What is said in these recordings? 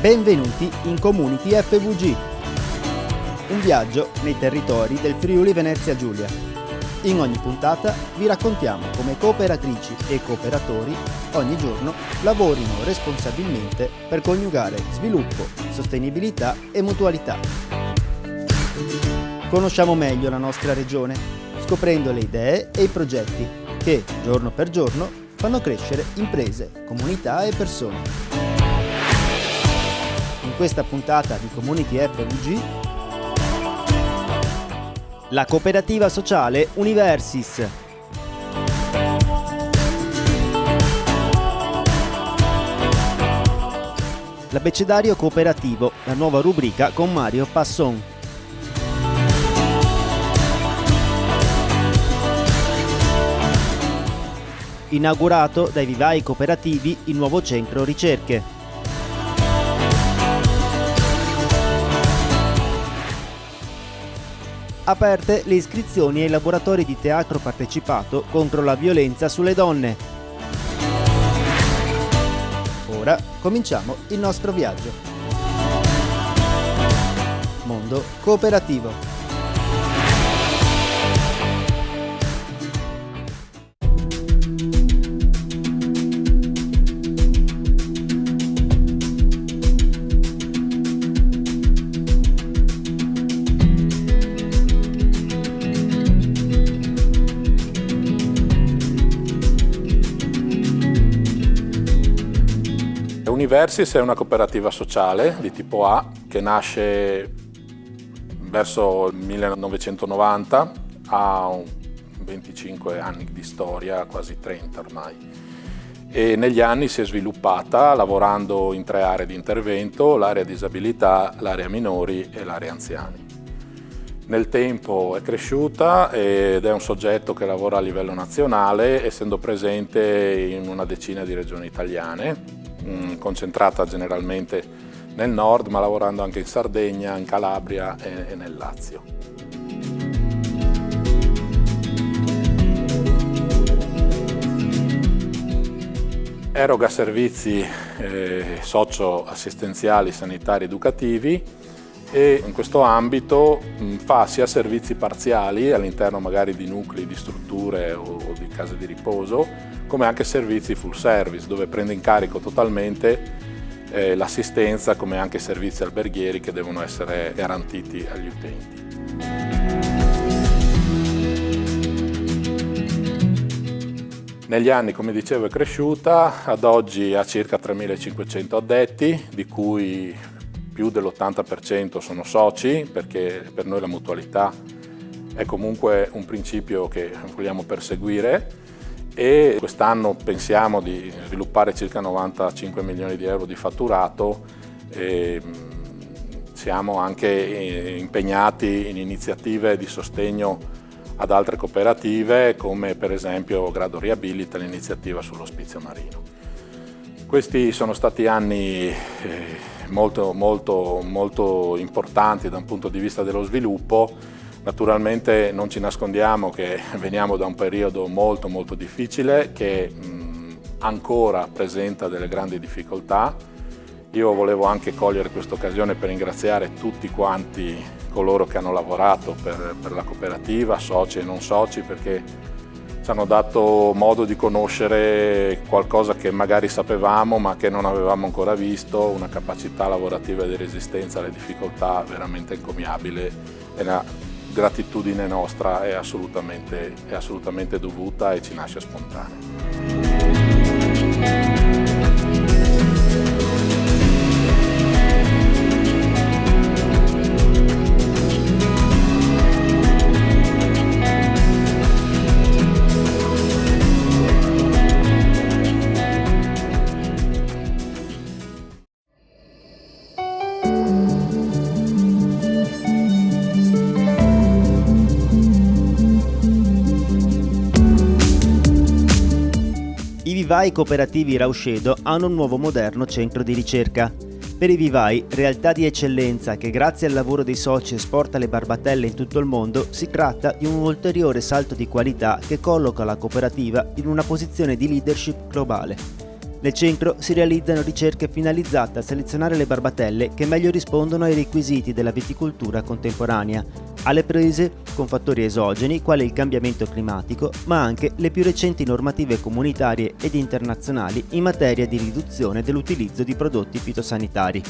Benvenuti in Community FVG, un viaggio nei territori del Friuli Venezia Giulia. In ogni puntata vi raccontiamo come cooperatrici e cooperatori ogni giorno lavorino responsabilmente per coniugare sviluppo, sostenibilità e mutualità. Conosciamo meglio la nostra regione, scoprendo le idee e i progetti che, giorno per giorno, fanno crescere imprese, comunità e persone. In questa puntata di Community FVG, la cooperativa sociale Universis. L'abbecedario cooperativo, la nuova rubrica con Mario Passon. Inaugurato dai vivai cooperativi il nuovo centro ricerche. Aperte le iscrizioni ai laboratori di teatro partecipato contro la violenza sulle donne. Ora cominciamo il nostro viaggio. Mondo cooperativo. Universis è una cooperativa sociale di tipo A che nasce verso il 1990, ha 25 anni di storia, quasi 30 ormai, e negli anni si è sviluppata lavorando in 3 aree di intervento: l'area disabilità, l'area minori e l'area anziani. Nel tempo è cresciuta ed è un soggetto che lavora a livello nazionale, essendo presente in una decina di regioni italiane, concentrata generalmente nel nord, ma lavorando anche in Sardegna, in Calabria e nel Lazio. Eroga servizi socio-assistenziali, sanitari, educativi, e in questo ambito fa sia servizi parziali all'interno magari di nuclei, di strutture o di case di riposo, come anche servizi full service, dove prende in carico totalmente l'assistenza, come anche servizi alberghieri che devono essere garantiti agli utenti. Negli anni, come dicevo, è cresciuta, ad oggi ha circa 3.500 addetti, di cui più dell'80% sono soci, perché per noi la mutualità è comunque un principio che vogliamo perseguire, e quest'anno pensiamo di sviluppare circa 95 milioni di euro di fatturato, e siamo anche impegnati in iniziative di sostegno ad altre cooperative, come per esempio Grado Riabilita, l'iniziativa sull'ospizio marino. Questi sono stati anni molto importanti da un punto di vista dello sviluppo. Naturalmente non ci nascondiamo che veniamo da un periodo molto difficile, che ancora presenta delle grandi difficoltà. Io volevo anche cogliere questa occasione per ringraziare tutti quanti coloro che hanno lavorato per la cooperativa, soci e non soci, perché ci hanno dato modo di conoscere qualcosa che magari sapevamo ma che non avevamo ancora visto, una capacità lavorativa di resistenza alle difficoltà veramente encomiabile, e la gratitudine nostra è assolutamente dovuta e ci nasce spontanea. I vivai cooperativi Rauscedo hanno un nuovo moderno centro di ricerca. Per i vivai, realtà di eccellenza che grazie al lavoro dei soci esporta le barbatelle in tutto il mondo, si tratta di un ulteriore salto di qualità che colloca la cooperativa in una posizione di leadership globale. Nel centro si realizzano ricerche finalizzate a selezionare le barbatelle che meglio rispondono ai requisiti della viticoltura contemporanea, alle prese con fattori esogeni quali il cambiamento climatico, ma anche le più recenti normative comunitarie ed internazionali in materia di riduzione dell'utilizzo di prodotti fitosanitari.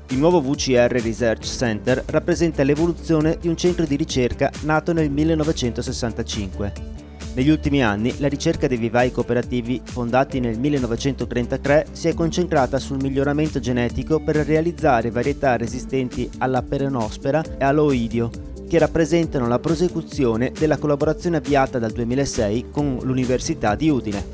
Il nuovo VCR Research Center rappresenta l'evoluzione di un centro di ricerca nato nel 1965. Negli ultimi anni la ricerca dei vivai cooperativi, fondati nel 1933, si è concentrata sul miglioramento genetico per realizzare varietà resistenti alla peronospora e all'oidio, che rappresentano la prosecuzione della collaborazione avviata dal 2006 con l'Università di Udine.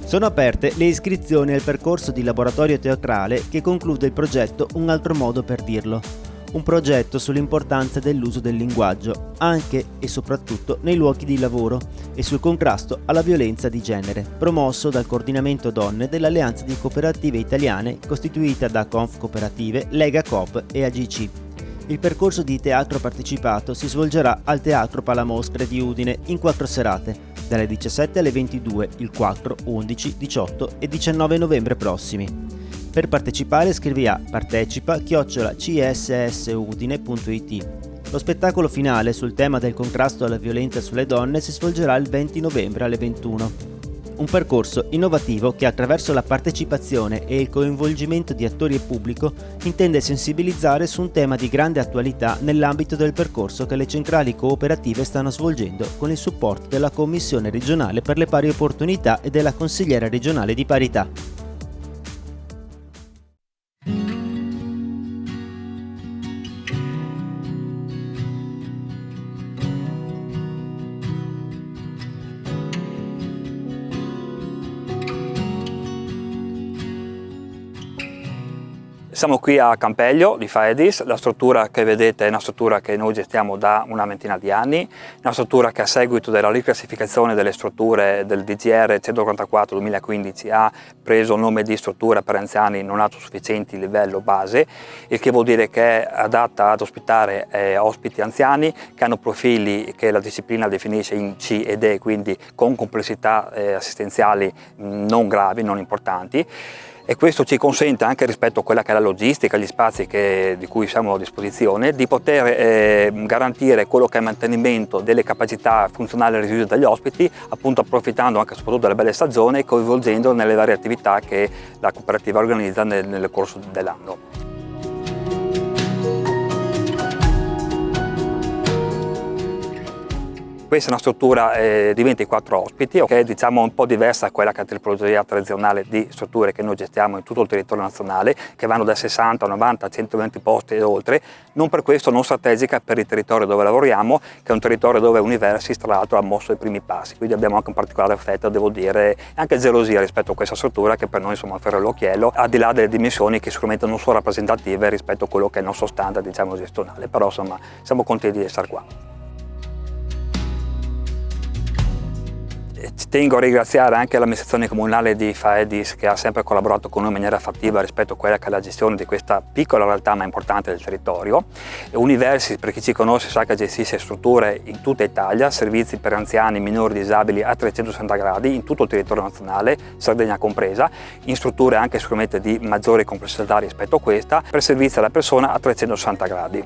Sono aperte le iscrizioni al percorso di laboratorio teatrale che conclude il progetto Un altro modo per dirlo. Un progetto sull'importanza dell'uso del linguaggio, anche e soprattutto nei luoghi di lavoro, e sul contrasto alla violenza di genere, promosso dal Coordinamento Donne dell'Alleanza di Cooperative Italiane, costituita da Confcooperative, Lega Coop e AGC. Il percorso di teatro partecipato si svolgerà al Teatro Palamostre di Udine in 4 serate, dalle 17 alle 22 il 4, 11, 18 e 19 novembre prossimi. Per partecipare scrivi a partecipa@cssusudine.it. Lo spettacolo finale sul tema del contrasto alla violenza sulle donne si svolgerà il 20 novembre alle 21. Un percorso innovativo che attraverso la partecipazione e il coinvolgimento di attori e pubblico intende sensibilizzare su un tema di grande attualità nell'ambito del percorso che le centrali cooperative stanno svolgendo con il supporto della Commissione regionale per le pari opportunità e della Consigliera regionale di parità. Siamo qui a Campeggio di Faedis. La struttura che vedete è una struttura che noi gestiamo da una ventina di anni, una struttura che a seguito della riclassificazione delle strutture del DGR 144-2015 ha preso il nome di struttura per anziani non autosufficienti livello base, il che vuol dire che è adatta ad ospitare ospiti anziani che hanno profili che la disciplina definisce in C ed E, quindi con complessità assistenziali non gravi, non importanti. E questo ci consente, anche rispetto a quella che è la logistica, gli spazi di cui siamo a disposizione, di poter garantire quello che è il mantenimento delle capacità funzionali residue dagli ospiti, appunto approfittando anche e soprattutto delle belle stagioni e coinvolgendo nelle varie attività che la cooperativa organizza nel corso dell'anno. Questa è una struttura di 24 ospiti, che è diciamo un po' diversa da quella che è la tipologia tradizionale di strutture che noi gestiamo in tutto il territorio nazionale, che vanno da 60, 90, 120 posti e oltre, non per questo non strategica per il territorio dove lavoriamo, che è un territorio dove Universis tra l'altro ha mosso i primi passi, quindi abbiamo anche un particolare affetto, devo dire, anche gelosia rispetto a questa struttura che per noi insomma ferra all'occhiello, al di là delle dimensioni che sicuramente non sono rappresentative rispetto a quello che è il nostro standard diciamo gestionale, però insomma siamo contenti di essere qua. Ci tengo a ringraziare anche l'amministrazione comunale di Faedis che ha sempre collaborato con noi in maniera fattiva rispetto a quella che è la gestione di questa piccola realtà ma importante del territorio. Universis, per chi ci conosce, sa che gestisce strutture in tutta Italia, servizi per anziani, minori, disabili a 360 gradi in tutto il territorio nazionale, Sardegna compresa, in strutture anche sicuramente di maggiore complessità rispetto a questa, per servizi alla persona a 360 gradi.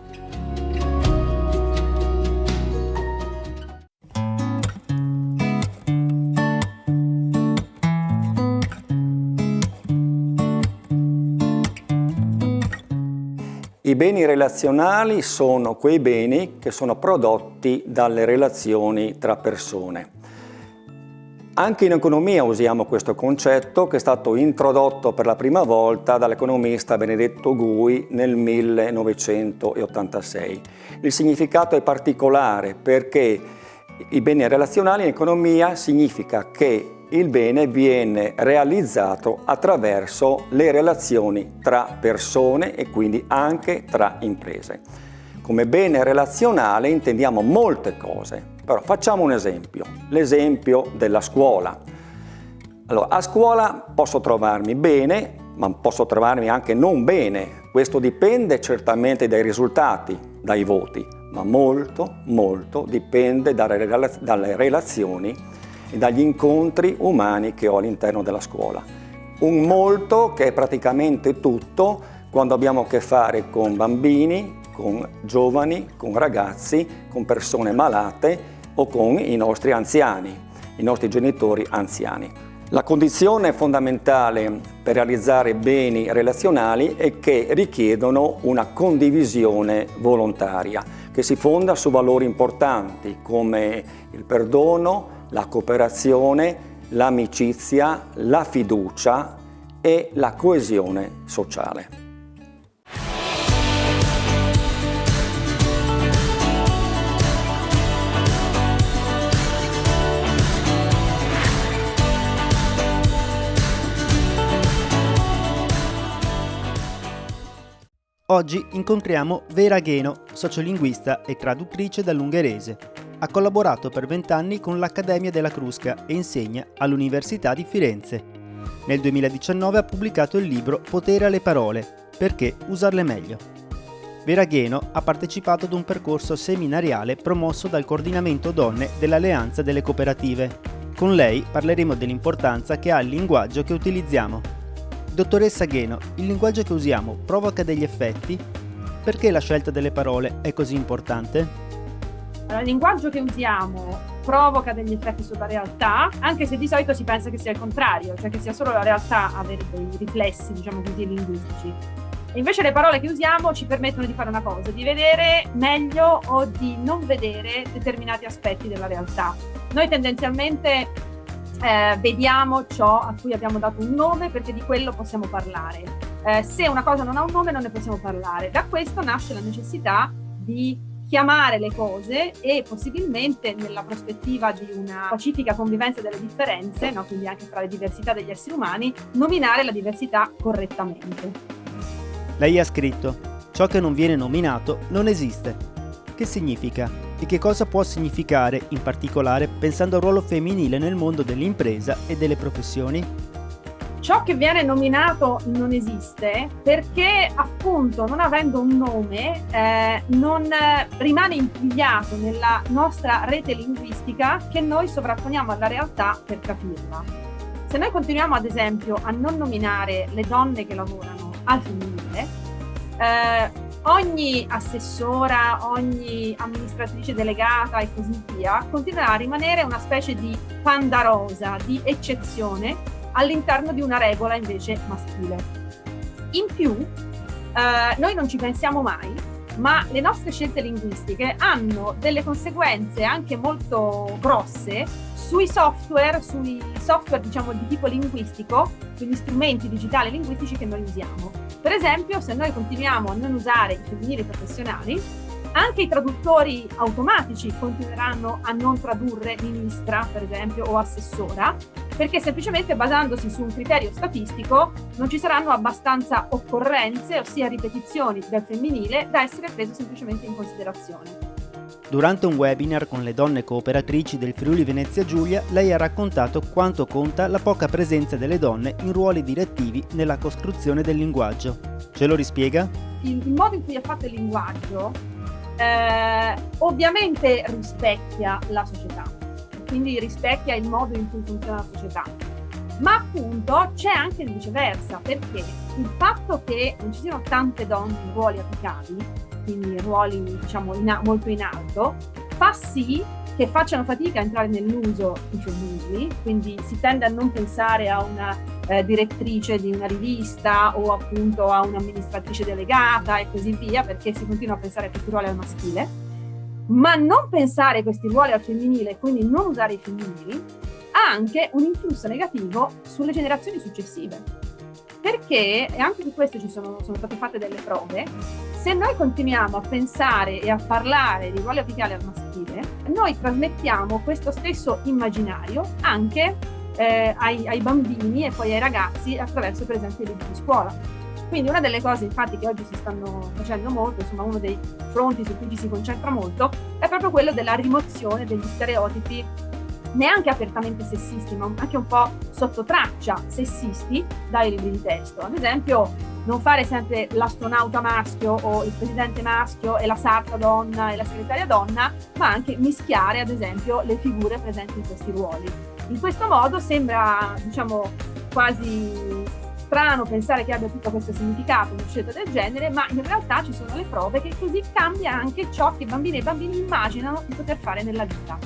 I beni relazionali sono quei beni che sono prodotti dalle relazioni tra persone. Anche in economia usiamo questo concetto che è stato introdotto per la prima volta dall'economista Benedetto Gui nel 1986. Il significato è particolare perché i beni relazionali in economia significa che il bene viene realizzato attraverso le relazioni tra persone e quindi anche tra imprese. Come bene relazionale intendiamo molte cose, però facciamo un esempio, l'esempio della scuola. Allora, a scuola posso trovarmi bene, ma posso trovarmi anche non bene. Questo dipende certamente dai risultati, dai voti, ma molto, molto dipende dalle relazioni e dagli incontri umani che ho all'interno della scuola. Un molto che è praticamente tutto quando abbiamo a che fare con bambini, con giovani, con ragazzi, con persone malate o con i nostri anziani, i nostri genitori anziani. La condizione fondamentale per realizzare beni relazionali è che richiedono una condivisione volontaria che si fonda su valori importanti come il perdono, la cooperazione, l'amicizia, la fiducia e la coesione sociale. Oggi incontriamo Vera Gheno, sociolinguista e traduttrice dall'ungherese. Ha collaborato per 20 anni con l'Accademia della Crusca e insegna all'Università di Firenze. Nel 2019 ha pubblicato il libro Potere alle parole, perché usarle meglio. Vera Gheno ha partecipato ad un percorso seminariale promosso dal Coordinamento Donne dell'Alleanza delle Cooperative. Con lei parleremo dell'importanza che ha il linguaggio che utilizziamo. Dottoressa Gheno, il linguaggio che usiamo provoca degli effetti? Perché la scelta delle parole è così importante? Il linguaggio che usiamo provoca degli effetti sulla realtà, anche se di solito si pensa che sia il contrario, cioè che sia solo la realtà a avere dei riflessi, diciamo così, linguistici. E invece le parole che usiamo ci permettono di fare una cosa, di vedere meglio o di non vedere determinati aspetti della realtà. Noi tendenzialmente vediamo ciò a cui abbiamo dato un nome perché di quello possiamo parlare. Se una cosa non ha un nome non ne possiamo parlare. Da questo nasce la necessità di chiamare le cose e possibilmente nella prospettiva di una pacifica convivenza delle differenze, no? Quindi anche tra le diversità degli esseri umani, nominare la diversità correttamente. Lei ha scritto: ciò che non viene nominato non esiste. Che significa? E che cosa può significare, in particolare, pensando al ruolo femminile nel mondo dell'impresa e delle professioni? Ciò che viene nominato non esiste perché, appunto, non avendo un nome, non rimane impigliato nella nostra rete linguistica che noi sovrapponiamo alla realtà per capirla. Se noi continuiamo, ad esempio, a non nominare le donne che lavorano al femminile, ogni assessora, ogni amministratrice delegata e così via continuerà a rimanere una specie di panda rosa, di eccezione all'interno di una regola invece maschile. In più, noi non ci pensiamo mai, ma le nostre scelte linguistiche hanno delle conseguenze anche molto grosse sui software diciamo di tipo linguistico, sugli strumenti digitali linguistici che noi usiamo. Per esempio, se noi continuiamo a non usare i femminili professionali, anche i traduttori automatici continueranno a non tradurre ministra, per esempio, o assessora, perché semplicemente basandosi su un criterio statistico non ci saranno abbastanza occorrenze, ossia ripetizioni del femminile, da essere preso semplicemente in considerazione. Durante un webinar con le donne cooperatrici del Friuli Venezia Giulia, lei ha raccontato quanto conta la poca presenza delle donne in ruoli direttivi nella costruzione del linguaggio. Ce lo rispiega? Il modo in cui è fatto il linguaggio ovviamente rispecchia la società, quindi rispecchia il modo in cui funziona la società. Ma appunto c'è anche il viceversa, perché il fatto che non ci siano tante donne in ruoli apicali, quindi ruoli diciamo molto in alto, fa sì che facciano fatica a entrare nell'uso i femminili, quindi si tende a non pensare a una direttrice di una rivista o appunto a un'amministratrice delegata e così via, perché si continua a pensare a questi ruoli al maschile, ma non pensare questi ruoli al femminile, quindi non usare i femminili, ha anche un influsso negativo sulle generazioni successive, perché, e anche su questo sono state fatte delle prove, se noi continuiamo a pensare e a parlare di ruoli apicali al maschile, noi trasmettiamo questo stesso immaginario anche ai bambini e poi ai ragazzi attraverso per esempio i libri di scuola. Quindi una delle cose infatti che oggi si stanno facendo molto, insomma uno dei fronti su cui ci si concentra molto, è proprio quello della rimozione degli stereotipi neanche apertamente sessisti, ma anche un po' sotto traccia sessisti dai libri di testo. Ad esempio, non fare sempre l'astronauta maschio o il presidente maschio e la sarta donna e la segretaria donna, ma anche mischiare ad esempio le figure presenti in questi ruoli. In questo modo sembra, diciamo, quasi strano pensare che abbia tutto questo significato una scelta del genere, ma in realtà ci sono le prove che così cambia anche ciò che bambine e bambini immaginano di poter fare nella vita.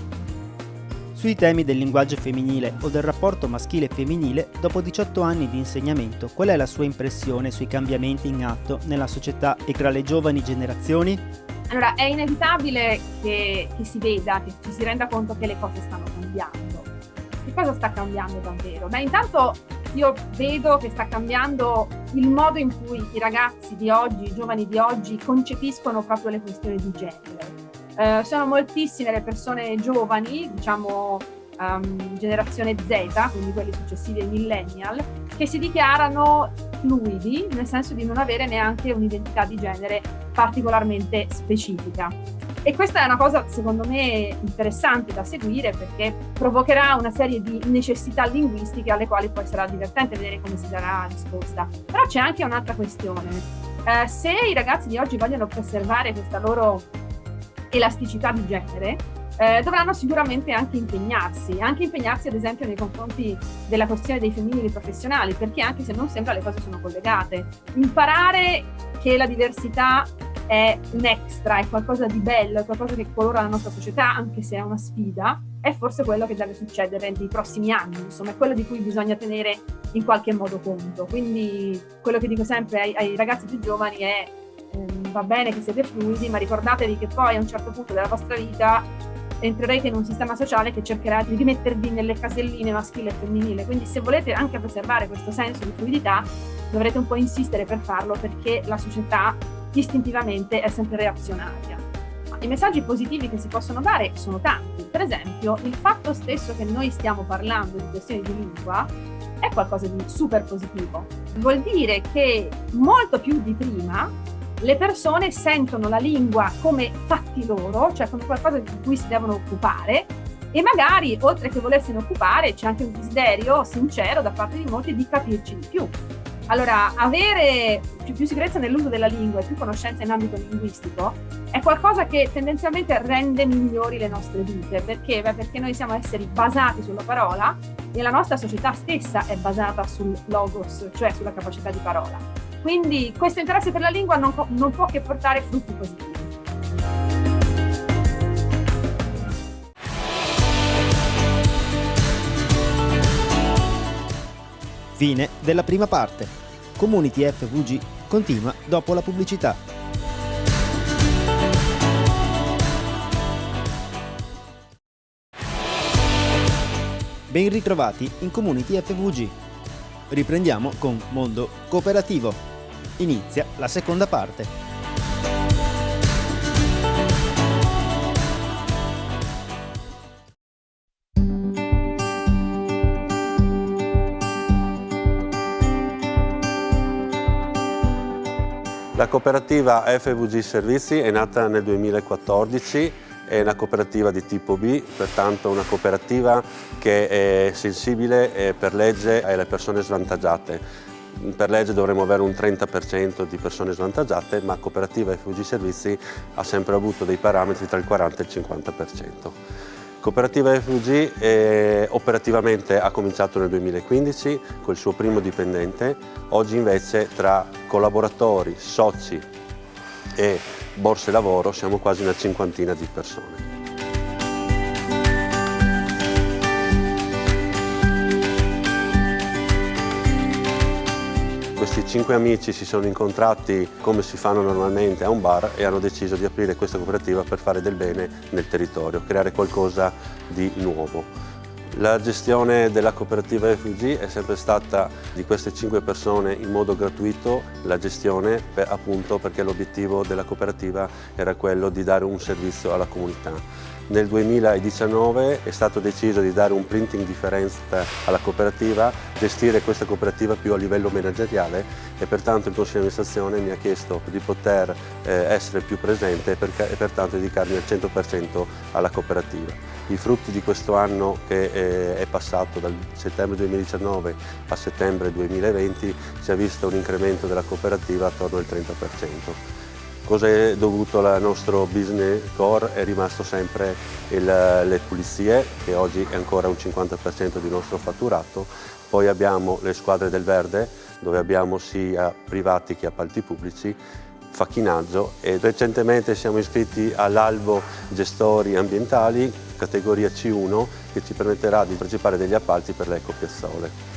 Sui temi del linguaggio femminile o del rapporto maschile e femminile, dopo 18 anni di insegnamento, qual è la sua impressione sui cambiamenti in atto nella società e tra le giovani generazioni? Allora, è inevitabile che si veda, che ci si renda conto che le cose stanno cambiando. Che cosa sta cambiando davvero? Beh, intanto io vedo che sta cambiando il modo in cui i ragazzi di oggi, i giovani di oggi, concepiscono proprio le questioni di genere. Sono moltissime le persone giovani, diciamo generazione Z, quindi quelli successivi ai millennial, che si dichiarano fluidi, nel senso di non avere neanche un'identità di genere particolarmente specifica. E questa è una cosa secondo me interessante da seguire, perché provocherà una serie di necessità linguistiche alle quali poi sarà divertente vedere come si darà risposta. Però c'è anche un'altra questione. Se i ragazzi di oggi vogliono preservare questa loro elasticità di genere, dovranno sicuramente anche impegnarsi ad esempio nei confronti della questione dei femminili professionali, perché anche se non sembra le cose sono collegate. Imparare che la diversità è un extra, è qualcosa di bello, è qualcosa che colora la nostra società, anche se è una sfida, è forse quello che deve succedere nei prossimi anni, insomma è quello di cui bisogna tenere in qualche modo conto. Quindi quello che dico sempre ai ragazzi più giovani è va bene che siete fluidi, ma ricordatevi che poi a un certo punto della vostra vita entrerete in un sistema sociale che cercherà di rimettervi nelle caselline maschile e femminile, quindi se volete anche preservare questo senso di fluidità dovrete un po' insistere per farlo, perché la società istintivamente è sempre reazionaria. Ma i messaggi positivi che si possono dare sono tanti. Per esempio, il fatto stesso che noi stiamo parlando di questioni di lingua è qualcosa di super positivo. Vuol dire che molto più di prima le persone sentono la lingua come fatti loro, cioè come qualcosa di cui si devono occupare, e magari oltre che volersene occupare c'è anche un desiderio sincero da parte di molti di capirci di più. Allora, avere più sicurezza nell'uso della lingua e più conoscenza in ambito linguistico è qualcosa che tendenzialmente rende migliori le nostre vite. Perché? Beh, perché noi siamo esseri basati sulla parola e la nostra società stessa è basata sul logos, cioè sulla capacità di parola. Quindi questo interesse per la lingua non può che portare frutti positivi. Fine della prima parte. Community FVG continua dopo la pubblicità. Ben ritrovati in Community FVG. Riprendiamo con Mondo Cooperativo. Inizia la seconda parte. La cooperativa FVG Servizi è nata nel 2014, è una cooperativa di tipo B, pertanto una cooperativa che è sensibile per legge alle persone svantaggiate. Per legge dovremmo avere un 30% di persone svantaggiate, ma Cooperativa FVG Servizi ha sempre avuto dei parametri tra il 40 e il 50%. Cooperativa FVG operativamente ha cominciato nel 2015 col suo primo dipendente, oggi invece tra collaboratori, soci e borse lavoro siamo quasi una cinquantina di persone. Questi 5 amici si sono incontrati come si fanno normalmente a un bar e hanno deciso di aprire questa cooperativa per fare del bene nel territorio, creare qualcosa di nuovo. La gestione della cooperativa FVG è sempre stata di queste 5 persone in modo gratuito, la gestione appunto perché l'obiettivo della cooperativa era quello di dare un servizio alla comunità. Nel 2019 è stato deciso di dare un printing difference alla cooperativa, gestire questa cooperativa più a livello manageriale e pertanto il Consiglio di amministrazione mi ha chiesto di poter essere più presente e pertanto dedicarmi al 100% alla cooperativa. I frutti di questo anno che è passato dal settembre 2019 a settembre 2020 si è visto un incremento della cooperativa attorno al 30%. Cosa è dovuto al nostro business core? È rimasto sempre le pulizie, che oggi è ancora un 50% del nostro fatturato. Poi abbiamo le squadre del verde, dove abbiamo sia privati che appalti pubblici, facchinaggio, e recentemente siamo iscritti all'albo gestori ambientali, categoria C1, che ci permetterà di partecipare degli appalti per le ecopiazzole.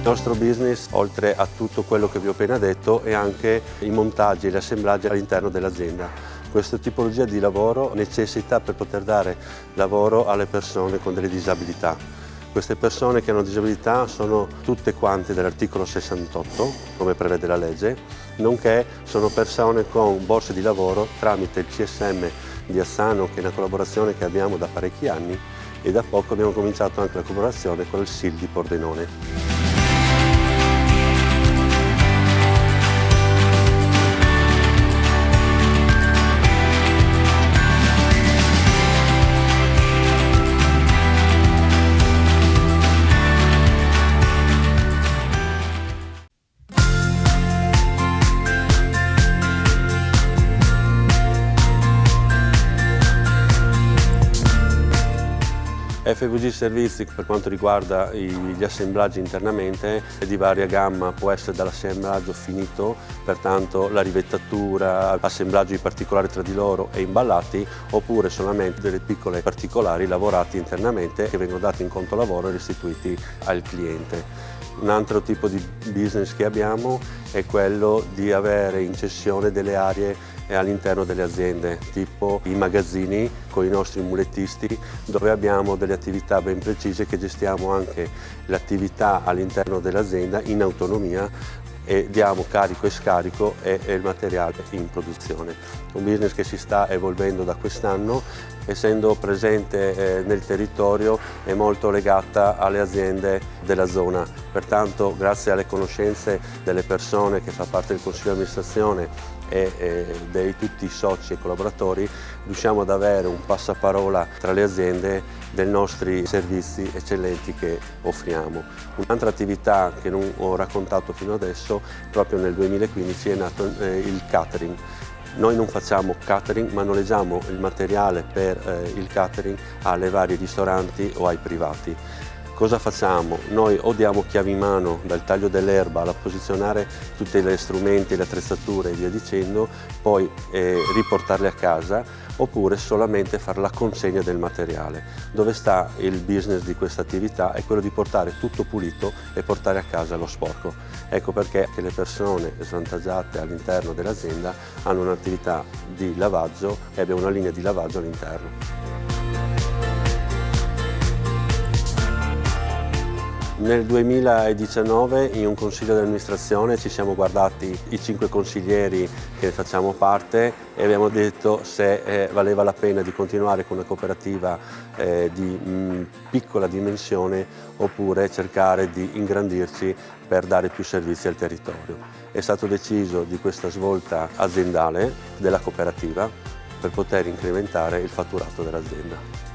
Il nostro business, oltre a tutto quello che vi ho appena detto, è anche i montaggi e gli assemblaggi all'interno dell'azienda. Questa tipologia di lavoro necessita per poter dare lavoro alle persone con delle disabilità. Queste persone che hanno disabilità sono tutte quante dell'articolo 68, come prevede la legge, nonché sono persone con borse di lavoro tramite il CSM di Azzano, che è una collaborazione che abbiamo da parecchi anni, e da poco abbiamo cominciato anche la collaborazione con il SIL di Pordenone. FVG Servizi, per quanto riguarda gli assemblaggi internamente, è di varia gamma, può essere dall'assemblaggio finito, pertanto la rivettatura, assemblaggio di particolari tra di loro e imballati, oppure solamente delle piccole particolari lavorati internamente che vengono dati in conto lavoro e restituiti al cliente. Un altro tipo di business che abbiamo è quello di avere in cessione delle aree all'interno delle aziende, tipo i magazzini con i nostri mulettisti, dove abbiamo delle attività ben precise che gestiamo anche l'attività all'interno dell'azienda in autonomia e diamo carico e scarico e il materiale in produzione. Un business che si sta evolvendo da quest'anno, essendo presente nel territorio è molto legata alle aziende della zona, pertanto grazie alle conoscenze delle persone che fa parte del Consiglio di amministrazione e di tutti i soci e collaboratori riusciamo ad avere un passaparola tra le aziende dei nostri servizi eccellenti che offriamo. Un'altra attività che non ho raccontato fino adesso, proprio nel 2015 è nato il catering. Noi non facciamo catering, ma noleggiamo il materiale per il catering alle varie ristoranti o ai privati. Cosa facciamo? Noi o diamo chiavi in mano dal taglio dell'erba alla posizionare tutti gli strumenti, le attrezzature e via dicendo, poi riportarli a casa, oppure solamente fare la consegna del materiale. Dove sta il business di questa attività? È quello di portare tutto pulito e portare a casa lo sporco. Ecco perché le persone svantaggiate all'interno dell'azienda hanno un'attività di lavaggio e abbiamo una linea di lavaggio all'interno. Nel 2019 in un consiglio di amministrazione ci siamo guardati i 5 consiglieri che ne facciamo parte e abbiamo detto se valeva la pena di continuare con una cooperativa di piccola dimensione oppure cercare di ingrandirci per dare più servizi al territorio. È stato deciso di questa svolta aziendale della cooperativa per poter incrementare il fatturato dell'azienda.